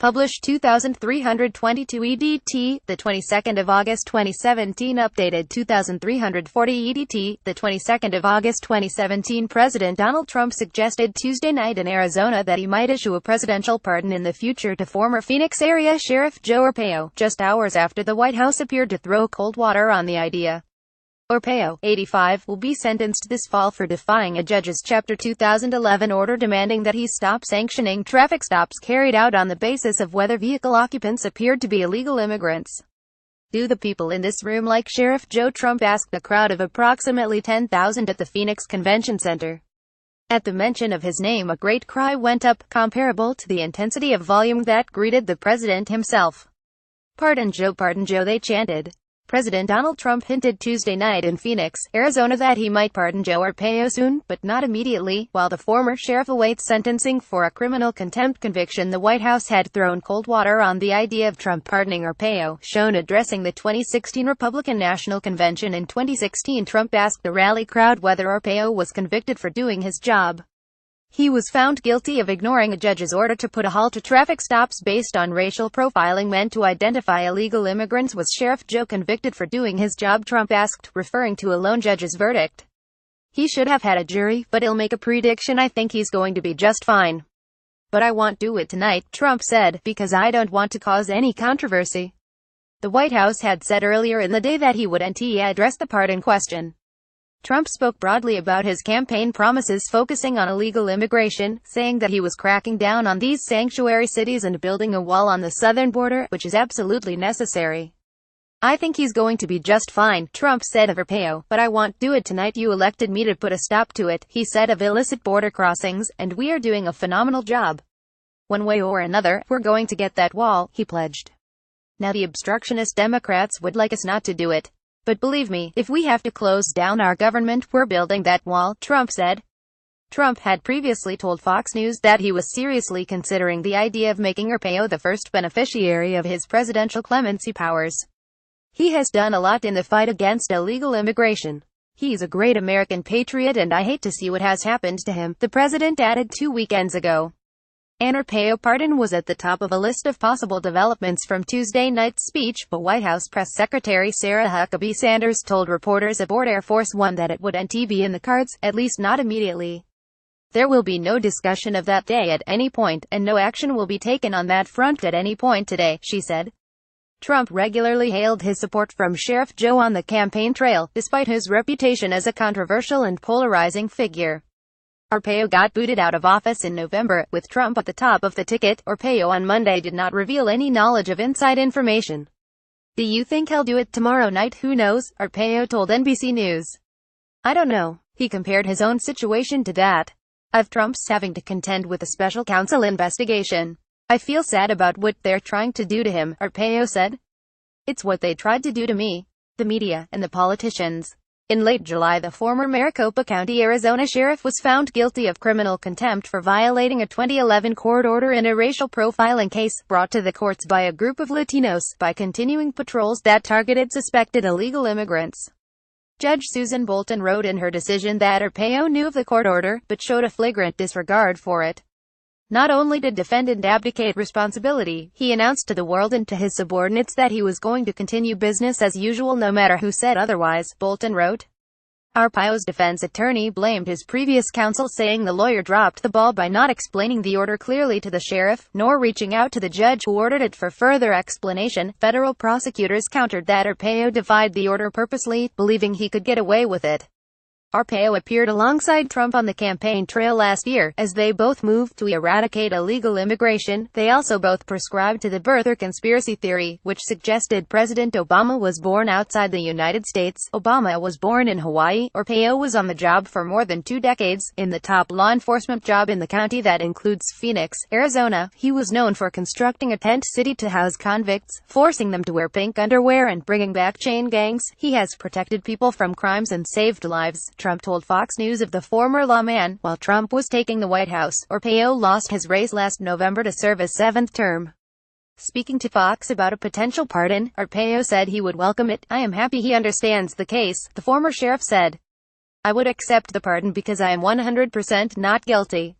Published 2322 EDT, the 22nd of August 2017. Updated 2340 EDT, the 22nd of August 2017. President Donald Trump suggested Tuesday night in Arizona that he might issue a presidential pardon in the future to former Phoenix area Sheriff Joe Arpaio, just hours after the White House appeared to throw cold water on the idea. Arpaio, 85, will be sentenced this fall for defying a judge's Chapter 2011 order demanding that he stop sanctioning traffic stops carried out on the basis of whether vehicle occupants appeared to be illegal immigrants. "Do the people in this room like Sheriff Joe?" Trump asked a crowd of approximately 10,000 at the Phoenix Convention Center. At the mention of his name, a great cry went up, comparable to the intensity of volume that greeted the president himself. Pardon Joe, they chanted. President Donald Trump hinted Tuesday night in Phoenix, Arizona that he might pardon Joe Arpaio soon, but not immediately. While the former sheriff awaits sentencing for a criminal contempt conviction, the White House had thrown cold water on the idea of Trump pardoning Arpaio. Shown addressing the 2016 Republican National Convention in 2016, Trump asked the rally crowd whether Arpaio was convicted for doing his job. He was found guilty of ignoring a judge's order to put a halt to traffic stops based on racial profiling meant to identify illegal immigrants. Was Sheriff Joe convicted for doing his job? Trump asked, referring to a lone judge's verdict. "He should have had a jury, but I'll make a prediction: I think he's going to be just fine. But I won't do it tonight," Trump said, "because I don't want to cause any controversy." The White House had said earlier in the day that he wouldn't address the pardon question. Trump spoke broadly about his campaign promises focusing on illegal immigration, saying that he was cracking down on these sanctuary cities and building a wall on the southern border, which is absolutely necessary. "I think he's going to be just fine," Trump said of Arpaio, "but I won't do it tonight. You elected me to put a stop to it," he said of illicit border crossings, "and we are doing a phenomenal job. One way or another, we're going to get that wall," he pledged. "Now the obstructionist Democrats would like us not to do it. But believe me, if we have to close down our government, we're building that wall," Trump said. Trump had previously told Fox News that he was seriously considering the idea of making Arpaio the first beneficiary of his presidential clemency powers. "He has done a lot in the fight against illegal immigration. He's a great American patriot and I hate to see what has happened to him," the president added 2 weekends ago. An Arpaio pardon was at the top of a list of possible developments from Tuesday night's speech, but White House Press Secretary Sarah Huckabee Sanders told reporters aboard Air Force One that it wouldn't be in the cards, at least not immediately. "There will be no discussion of that day at any point, and no action will be taken on that front at any point today," she said. Trump regularly hailed his support from Sheriff Joe on the campaign trail, despite his reputation as a controversial and polarizing figure. Arpaio got booted out of office in November, with Trump at the top of the ticket. Arpaio on Monday did not reveal any knowledge of inside information. "Do you think I'll do it tomorrow night? Who knows?" Arpaio told NBC News. "I don't know." He compared his own situation to that of Trump's having to contend with a special counsel investigation. "I feel sad about what they're trying to do to him," Arpaio said. "It's what they tried to do to me, the media, and the politicians." In late July, the former Maricopa County, Arizona sheriff was found guilty of criminal contempt for violating a 2011 court order in a racial profiling case, brought to the courts by a group of Latinos, by continuing patrols that targeted suspected illegal immigrants. Judge Susan Bolton wrote in her decision that Arpaio knew of the court order, but showed a flagrant disregard for it. Not only did defendant abdicate responsibility, he announced to the world and to his subordinates that he was going to continue business as usual no matter who said otherwise, Bolton wrote. Arpaio's defense attorney blamed his previous counsel, saying the lawyer dropped the ball by not explaining the order clearly to the sheriff, nor reaching out to the judge who ordered it for further explanation. Federal prosecutors countered that Arpaio defied the order purposely, believing he could get away with it. Arpaio appeared alongside Trump on the campaign trail last year, as they both moved to eradicate illegal immigration. They also both prescribed to the birther conspiracy theory, which suggested President Obama was born outside the United States. Obama was born in Hawaii. Arpaio was on the job for more than 2 decades, in the top law enforcement job in the county that includes Phoenix, Arizona. He was known for constructing a tent city to house convicts, forcing them to wear pink underwear and bringing back chain gangs. He has protected people from crimes and saved lives, Trump told Fox News of the former lawman. While Trump was taking the White House, Arpaio lost his race last November to serve a 7th term. Speaking to Fox about a potential pardon, Arpaio said he would welcome it. "I am happy he understands the case," the former sheriff said. "I would accept the pardon because I am 100% not guilty.